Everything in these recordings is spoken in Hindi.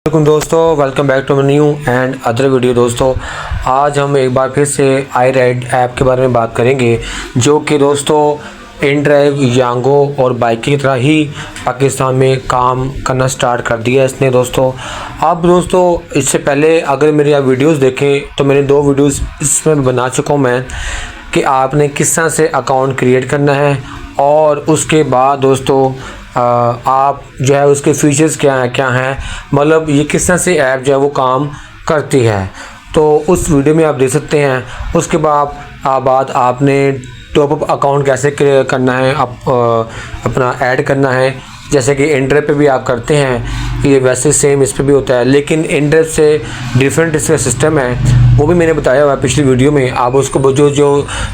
वालेकुम दोस्तों, welcome back to new and other video. दोस्तों आज हम एक बार फिर से iRide ऐप के बारे में बात करेंगे, जो कि दोस्तों इनड्राइव, यांगो और बाइक की तरह ही पाकिस्तान में काम करना स्टार्ट कर दिया इसने। दोस्तों अब दोस्तों इससे पहले अगर मेरी आप वीडियोस देखें तो मैंने 2 वीडियोस इसमें बना चुका हूँ मैं, कि आपने किस तरह से अकाउंट क्रिएट करना है और उसके बाद दोस्तों आप जो है उसके फीचर्स क्या हैं, मतलब ये किस तरह से ऐप जो है वो काम करती है, तो उस वीडियो में आप देख सकते हैं। उसके बाद आपने टॉपअप अकाउंट कैसे करना है, अपना ऐड करना है, जैसे कि इनड्राइव पे भी आप करते हैं, ये वैसे सेम इस पे भी होता है, लेकिन इनड्राइव से डिफरेंट इसका सिस्टम है, वो भी मैंने बताया हुआ है पिछली वीडियो में। आप उसको जो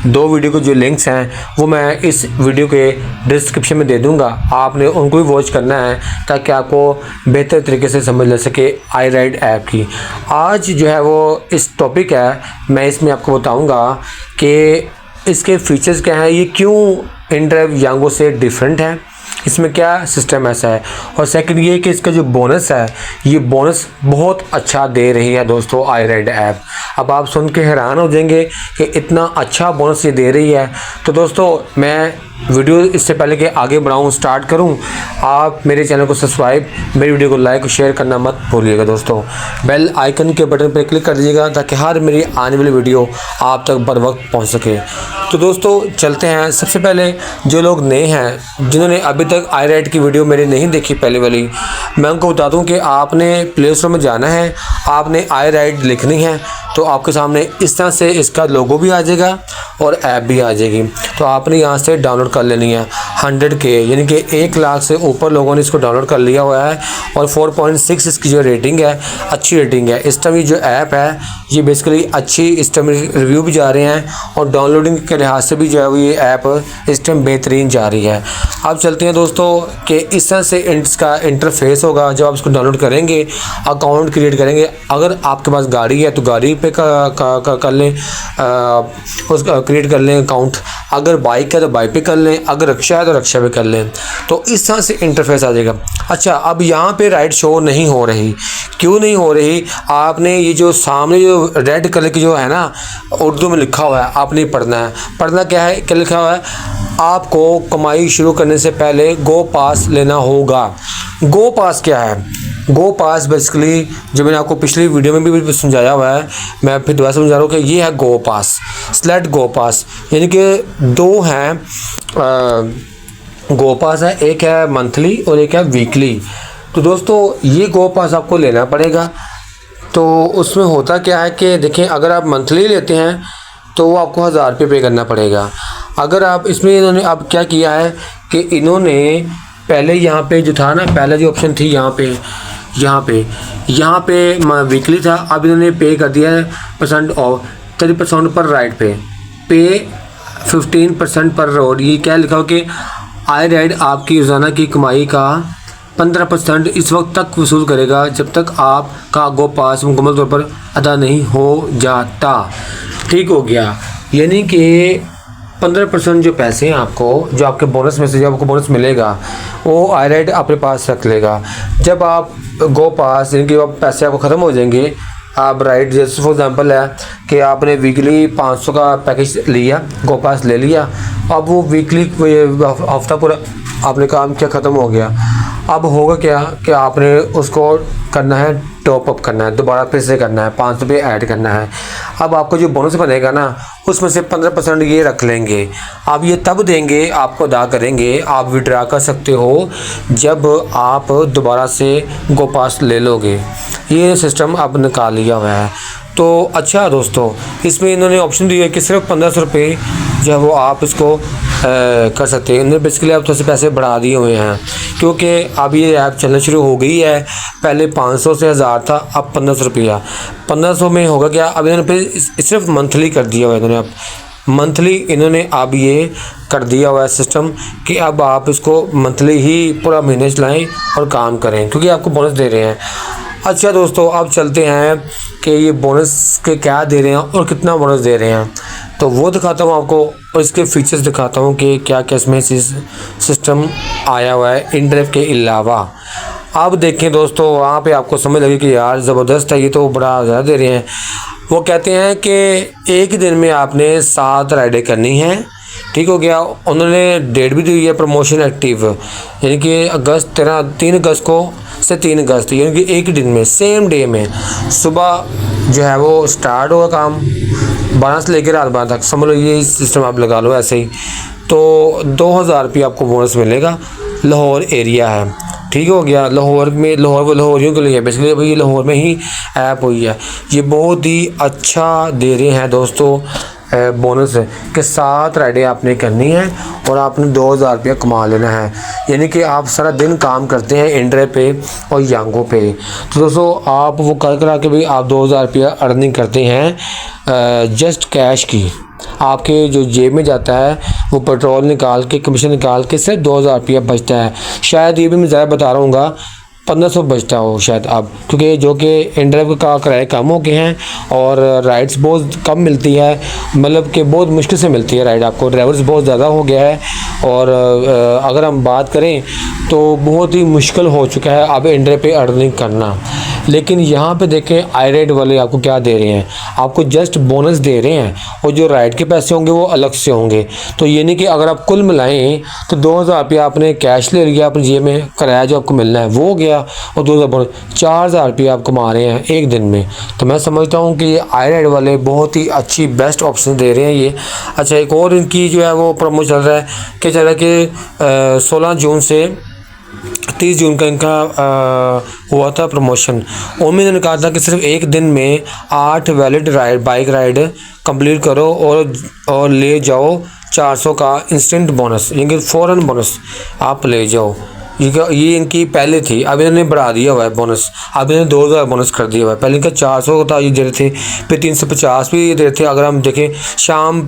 2 वीडियो के जो लिंक्स हैं वो मैं इस वीडियो के डिस्क्रिप्शन में दे दूंगा, आपने उनको भी वॉच करना है ताकि आपको बेहतर तरीके से समझ ले सके iRide ऐप की। आज जो है वो इस टॉपिक है, मैं इसमें आपको बताऊँगा कि इसके फीचर्स क्या हैं, ये क्यों इनड्राइव यांगो से डिफरेंट है, इसमें क्या सिस्टम ऐसा है, और सेकंड ये कि इसका जो बोनस है, ये बोनस बहुत अच्छा दे रही है दोस्तों iRide ऐप। अब आप सुन के हैरान हो जाएंगे कि इतना अच्छा बोनस ये दे रही है। तो दोस्तों मैं वीडियो इससे पहले कि आगे बढ़ाऊँ, स्टार्ट करूँ, आप मेरे चैनल को सब्सक्राइब, मेरी वीडियो को लाइक और शेयर करना मत भूलिएगा। दोस्तों बेल आइकन के बटन पर क्लिक कर दीजिएगा ताकि हर मेरी आने वाली वीडियो आप तक बर वक्त पहुँच सके। तो दोस्तों चलते हैं। सबसे पहले जो लोग नए हैं, जिन्होंने अभी तक iRide की वीडियो मेरी नहीं देखी पहले वाली, मैं उनको बता दूं कि आपने प्ले स्टोर में जाना है, आपने iRide लिखनी है, तो आपके सामने इस तरह से इसका लोगो भी आ जाएगा और ऐप भी आ जाएगी। तो आपने यहाँ से डाउनलोड कर लेनी है। 100K यानी कि 1 लाख से ऊपर लोगों ने इसको डाउनलोड कर लिया हुआ है, और 4.6 इसकी जो रेटिंग है, अच्छी रेटिंग है। इस टाइम ये जो ऐप है ये बेसिकली अच्छी, इस टाइम रिव्यू भी जा रहे हैं, और डाउनलोडिंग के लिहाज से भी जो है ये ऐप इस टाइम बेहतरीन जा रही है। अब चलते हैं दोस्तों कि इस तरह से इसका इंटरफेस होगा जब आप इसको डाउनलोड करेंगे, अकाउंट क्रिएट करेंगे। अगर आपके पास गाड़ी है तो गाड़ी पे कर लें, उसका क्रिएट कर लें अकाउंट। अगर बाइक है तो बाइक पे कर लें, अगर रिक्शा है तो रिक्शा पे कर लें। तो इस तरह से इंटरफेस आ जाएगा। अच्छा, अब यहाँ पे राइड शो नहीं हो रही, क्यों नहीं हो रही? आपने ये जो सामने जो रेड कलर की जो है ना, उर्दू में लिखा हुआ है, आपने पढ़ना है। पढ़ना क्या है, क्या लिखा हुआ है? आपको कमाई शुरू करने से पहले गो पास लेना होगा। गो पास क्या है? गो पास बेसिकली जो मैंने आपको पिछली वीडियो में भी समझाया हुआ है, मैं फिर दोबारा समझा रहा हूँ कि ये है गो पास, स्लेट गो पास, यानी कि 2 हैं गो पास है, एक है मंथली और एक है वीकली। तो दोस्तों ये गो पास आपको लेना पड़ेगा। तो उसमें होता क्या है कि देखें, अगर आप मंथली लेते हैं तो वो आपको 1000 रुपये पे करना पड़ेगा। अगर आप इसमें, इन्होंने अब क्या किया है कि इन्होंने पहले यहाँ पे जो था ना, पहले जो ऑप्शन थी यहाँ पे वीकली था, अब इन्होंने पे कर दिया है % ऑफ 30% पर राइड पे 15% पर रोड। ये क्या लिखा हो कि iRide आपकी रोज़ाना की कमाई का 15% इस वक्त तक वसूल करेगा जब तक आपका गो पास मुकम्मल तौर पर अदा नहीं हो जाता। ठीक हो गया, यानी कि 15% जो पैसे हैं आपको, जो आपके बोनस में से जो आपको बोनस मिलेगा, वो iRide अपने पास रख लेगा। जब आप गो पास यानी कि पैसे आपको ख़त्म हो जाएंगे, आप राइड, जैसे फॉर एग्जांपल है कि आपने वीकली 500 का पैकेज लिया, गो पास ले लिया, अब वो वीकली हफ्ता पूरा आपने काम किया, ख़त्म हो गया। अब होगा क्या कि आपने उसको करना है, टॉप अप करना है, दोबारा फिर से करना है, 500 रुपये ऐड करना है। अब आपको जो बोनस बनेगा ना, उसमें से 15% ये रख लेंगे। अब ये तब देंगे, आपको अदा करेंगे, आप विड्रा कर सकते हो जब आप दोबारा से गो पास ले लोगे। ये सिस्टम अब निकाल लिया हुआ है। तो अच्छा दोस्तों, इसमें इन्होंने ऑप्शन दिया है कि सिर्फ 1500 रुपये जो है वो आप इसको कर सकते हैं। इन्होंने बेसिकली अब थोड़े से पैसे बढ़ा दिए हुए हैं, क्योंकि अब ये ऐप चलना शुरू हो गई है। पहले 500 से 1000 था, अब 1500 रुपया। 1500 में होगा क्या, अब इन्होंने फिर सिर्फ मंथली कर दिया हुआ है। इन्होंने अब मंथली इन्होंने अब ये कर दिया हुआ है सिस्टम कि अब आप इसको मंथली ही पूरा महीने चलाएँ और काम करें, क्योंकि आपको बोनस दे रहे हैं। अच्छा दोस्तों, अब चलते हैं कि ये बोनस के क्या दे रहे हैं और कितना बोनस दे रहे हैं, तो वो दिखाता हूँ आपको, और इसके फीचर्स दिखाता हूँ कि क्या क्या इसमें सिस्टम आया हुआ है इनड्राइव के अलावा। अब देखें दोस्तों, वहाँ पे आपको समझ लगे कि यार ज़बरदस्त है, ये तो बड़ा ज़्यादा दे रहे हैं। वो कहते हैं कि एक दिन में आपने 7 राइडें करनी हैं। ठीक हो गया। उन्होंने डेट भी दी हुई है प्रमोशन एक्टिव, यानी कि अगस्त 3 अगस्त को से 3 अगस्त, यानी कि एक दिन में सेम डे में सुबह जो है वो स्टार्ट होगा काम 12 से लेकर रात 12 तक। समझ लो ये सिस्टम आप लगा लो ऐसे ही। तो 2000 रुपये आपको बोनस मिलेगा। लाहौर एरिया है, ठीक हो गया। लाहौर में लाहौरियों के लिए है बेसिकली, भाई ये लाहौर में ही ऐप हुई है। ये बहुत ही अच्छा दे रहे हैं दोस्तों बोनस के 7 राइडें आपने करनी है और आपने 2000 रुपया कमा लेना है। यानी कि आप सारा दिन काम करते हैं इंड्राइव पे और यांगो पे। तो दोस्तों आप वो कर करा के भी आप 2000 रुपया अर्निंग करते हैं जस्ट कैश की। आपके जो जेब में जाता है वो पेट्रोल निकाल के कमीशन निकाल के सिर्फ 2000 रुपया बचता है। शायद ये भी मैं ज़्यादा बता रहा हूँ 1500 बचता हो शायद अब, क्योंकि जो कि इंड्राइव का किराए कम हो गए हैं और राइड्स बहुत कम मिलती है, मतलब कि बहुत मुश्किल से मिलती है राइड आपको। ड्राइवर्स बहुत ज़्यादा हो गया है और अगर हम बात करें तो बहुत ही मुश्किल हो चुका है अब इंड्राइव पे अर्निंग करना। लेकिन यहाँ पे देखें iRide वाले आपको क्या दे रहे हैं, आपको जस्ट बोनस दे रहे हैं और जो राइड के पैसे होंगे वो अलग से होंगे। तो ये नहीं कि अगर आप कुल मिलाएं तो 2000 रुपया आपने कैश ले लिया अपने जेब में, किराया जो आपको मिलना है वो हो गया और 2000 बोनस, 4000 रुपया आप कमा रहे हैं एक दिन में। तो मैं समझता हूँ कि ये iRide वाले बहुत ही अच्छी बेस्ट ऑप्शन दे रहे हैं ये। अच्छा, एक और इनकी जो है वो प्रोमो चल रहा है कि 16 जून से 30 जून का इनका हुआ था प्रमोशन। उनमें इन्होंने कहा था कि सिर्फ एक दिन में 8 वैलिड बाइक राइड कंप्लीट करो और ले जाओ 400 का इंस्टेंट बोनस, यानी फ़ौरन बोनस आप ले जाओ। ये इनकी पहले थी, अब इन्होंने बढ़ा दिया हुआ है बोनस। अब इन्होंने 2000 बोनस कर दिया हुआ है। पहले इनका 400 था ये दे रहे थे, फिर 350 भी दे रहे थे। अगर हम देखें शाम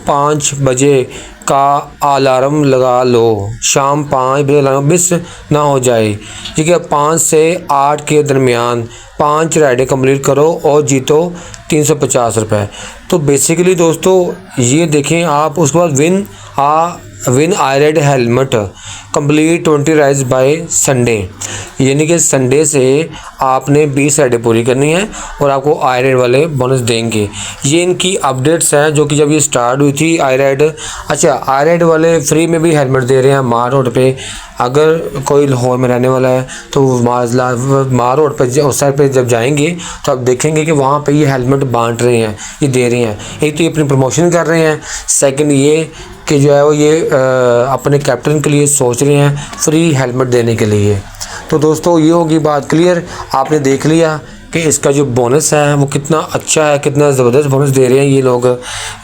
5 बजे का अलार्म लगा लो, शाम 5 बजे अलार्म मिस ना हो जाए। ठीक है, 5 से 8 के दरमियान 5 राइडें कंप्लीट करो और जीतो 350 रुपये। तो बेसिकली दोस्तों ये देखें आप, उसके बाद win iRide helmet complete 20 rides by Sunday, यानी कि संडे से आपने 20 राइडें पूरी करनी है और आपको iRide वाले बोनस देंगे। ये इनकी अपडेट्स हैं जो कि जब ये स्टार्ट हुई थी iRide। अच्छा, iRide वाले फ्री में भी हेलमेट दे रहे हैं मार रोड पे। अगर कोई लाहौर में रहने वाला है तो मार रोड पर उस साइड पे जब जाएंगे तो आप देखेंगे कि वहाँ पे ये हेलमेट बांट रहे हैं, ये दे रहे हैं। एक तो ये अपनी प्रमोशन कर रहे हैं, सेकंड ये कि जो है वो ये अपने कैप्टन के लिए सोच रहे हैं फ्री हेलमेट देने के लिए। तो दोस्तों ये होगी बात क्लियर। आपने देख लिया कि इसका जो बोनस है वो कितना अच्छा है, कितना ज़बरदस्त बोनस दे रहे हैं ये लोग।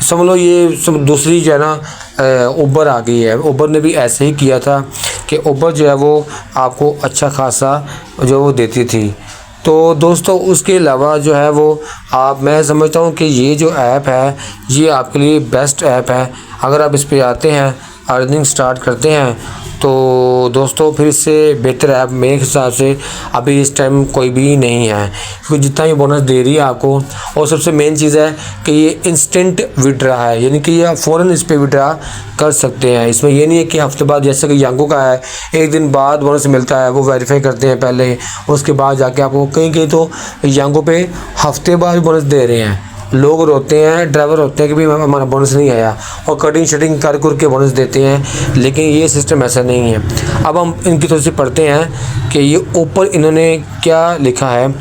समझ लो ये दूसरी जो है ना उबर आ गई है। उबर ने भी ऐसे ही किया था कि उबर जो है वो आपको अच्छा खासा जो वो देती थी। तो दोस्तों उसके अलावा जो है वो मैं समझता हूँ कि ये जो ऐप है ये आपके लिए बेस्ट ऐप है। अगर आप इस पे आते हैं, अर्निंग स्टार्ट करते हैं, तो दोस्तों फिर इससे बेहतर ऐप मेरे हिसाब से अभी इस टाइम कोई भी नहीं है, क्योंकि जितना ये बोनस दे रही है आपको। और सबसे मेन चीज़ है कि ये इंस्टेंट विड्रा है, यानी कि ये आप फ़ौरन इस पर विड्रा कर सकते हैं। इसमें ये नहीं है कि हफ्ते बाद, जैसे कि यांगो का है एक दिन बाद बोनस मिलता है, वो वेरीफाई करते हैं पहले, उसके बाद जाके आपको कहीं तो यांगो पे हफ्ते बाद बोनस दे रहे हैं। लोग रोते हैं, ड्राइवर रोते हैं कि भाई हमारा बोनस नहीं आया और कटिंग शटिंग कर के बोनस देते हैं, लेकिन ये सिस्टम ऐसा नहीं है। अब हम इनकी थोड़ी सी पढ़ते हैं कि ये ऊपर इन्होंने क्या लिखा है।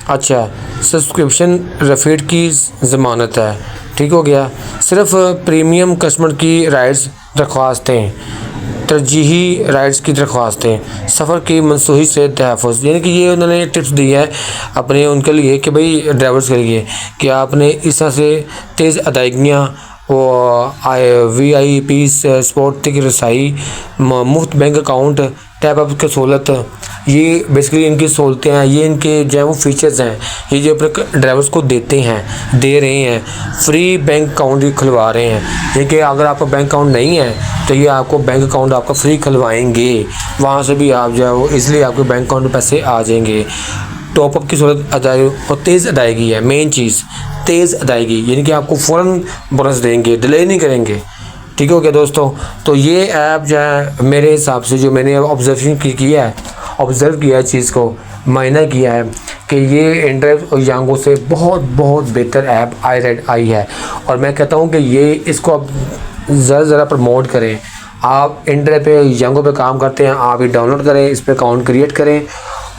अच्छा, सब्सक्रिप्शन रफीड की ज़मानत है, ठीक हो गया। सिर्फ प्रीमियम कस्टमर की राइड्स दरख्वास्तें, तरजीही राइड्स की दरख्वास्तें, सफ़र की मनसूखी से तहफ़्फ़ुज़, यानी कि ये उन्होंने टिप्स दी है अपने उनके लिए कि भाई ड्राइवर्स के लिए कि आपने इस तरह से तेज़ अदायगियाँ VIP स्पोर्ट की रसाई, मुफ्त बैंक अकाउंट, टैप अप की सहूलत, ये बेसिकली इनकी सहूलतें हैं। ये इनके जो है वो फीचर्स हैं, ये जो अपने ड्राइवर्स को दे रहे हैं। फ्री बैंक अकाउंट भी खुलवा रहे हैं, देखिए अगर आपका बैंक अकाउंट नहीं है तो ये आपको बैंक अकाउंट आपका फ्री खुलवाएंगे। वहाँ से भी आप जो है वो इसलिए आपके बैंक अकाउंट में पैसे आ जाएंगे। टॉपअप की सहूलत अदायगी और तेज़ अदायगी है मेन चीज़, तेज़ अदायगी, यानी कि आपको फ़ौरन बोनस देंगे, डिले नहीं करेंगे। ठीक हो गया दोस्तों। तो ये ऐप जो है मेरे हिसाब से जो मैंने ऑब्जर्वेशन की है ऑब्ज़र्व किया है चीज़ को, मायना किया है कि ये इनड्राइव और यांगो से बहुत बेहतर ऐप iRide आई है। और मैं कहता हूँ कि ये इसको अब ज़रा प्रमोट करें। आप इनड्राइव पे यांगो पे काम करते हैं, आप ये डाउनलोड करें, इस पर अकाउंट क्रिएट करें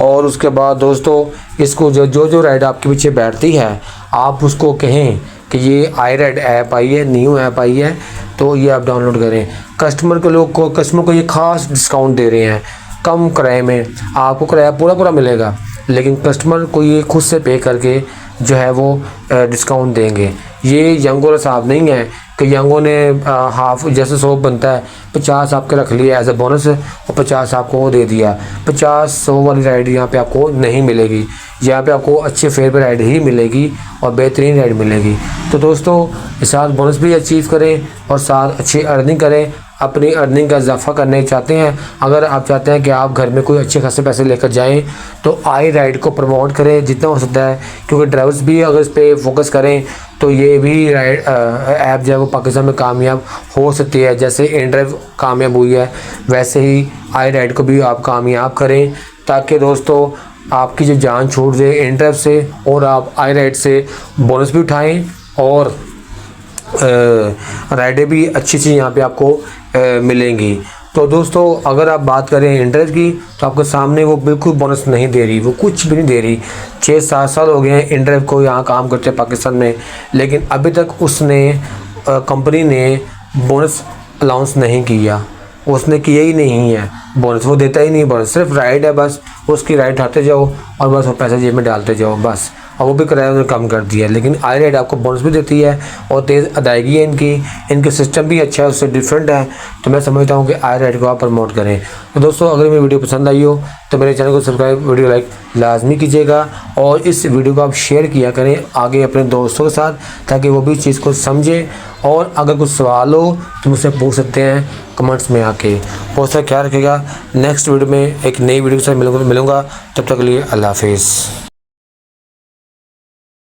और उसके बाद दोस्तों इसको जो राइड आपके पीछे बैठती है आप उसको कहें कि ये iRide ऐप आई है, न्यू ऐप आई है, तो ये आप डाउनलोड करें। कस्टमर को ये ख़ास डिस्काउंट दे रहे हैं, कम किराए में आपको किराया पूरा मिलेगा, लेकिन कस्टमर को ये खुद से पे करके जो है वो डिस्काउंट देंगे। ये यांगो साहब नहीं है कि यांगो ने हाफ जैसे 100 बनता है 50 आपके रख लिया एज अ बोनस और 50 आपको वो दे दिया। 50-100 वाली राइड यहाँ पे आपको नहीं मिलेगी। यहाँ पे आपको अच्छे फेयर पे राइड ही मिलेगी और बेहतरीन राइड मिलेगी। तो दोस्तों साथ बोनस भी अचीव करें और साथ अच्छी अर्निंग करें। अपनी अर्निंग का इजाफा करने चाहते हैं, अगर आप चाहते हैं कि आप घर में कोई अच्छे खासे पैसे लेकर जाएं तो iRide को प्रमोट करें जितना हो सकता है, क्योंकि ड्राइवर्स भी अगर इस पर फोकस करें तो ये भी राइड ऐप जो है वो पाकिस्तान में कामयाब हो सकती है। जैसे इनड्राइव कामयाब हुई है वैसे ही iRide को भी आप कामयाब करें, ताकि दोस्तों आपकी जो जान छूट जाए इनड्राइव से और आप iRide से बोनस भी उठाएँ और राइडें भी अच्छी यहाँ पे आपको मिलेंगी। तो दोस्तों अगर आप बात करें इनड्राइव की तो आपके सामने वो बिल्कुल बोनस नहीं दे रही, वो कुछ भी नहीं दे रही। 6-7 साल हो गए हैं इनड्राइव को यहाँ काम करते पाकिस्तान में, लेकिन अभी तक उसने कंपनी ने बोनस अलाउंस नहीं किया, उसने किया ही नहीं है बोनस, वो देता ही नहीं बोनस। सिर्फ राइड है बस, उसकी राइड उठाते जाओ और बस वो पैसे जेब में डालते जाओ बस, और वो भी किराया उन्होंने कम कर दिया। लेकिन iRide आपको बोनस भी देती है और तेज़ अदायगी है इनके सिस्टम भी अच्छा है, उससे डिफरेंट है। तो मैं समझता हूँ कि iRide को आप प्रमोट करें। तो दोस्तों अगर मेरी वीडियो पसंद आई हो तो मेरे चैनल को सब्सक्राइब, वीडियो लाइक लाजमी कीजिएगा और इस वीडियो को आप शेयर किया करें आगे अपने दोस्तों के साथ, ताकि वो भी इस चीज़ को समझें। और अगर कुछ सवाल हो तो मुझसे पूछ सकते हैं कमेंट्स में आके। बहुत सारा ख्याल रखिएगा। नेक्स्ट वीडियो में एक नई वीडियो के साथ मिलूँगा। तब तक के लिए अल्लाह हाफिज़।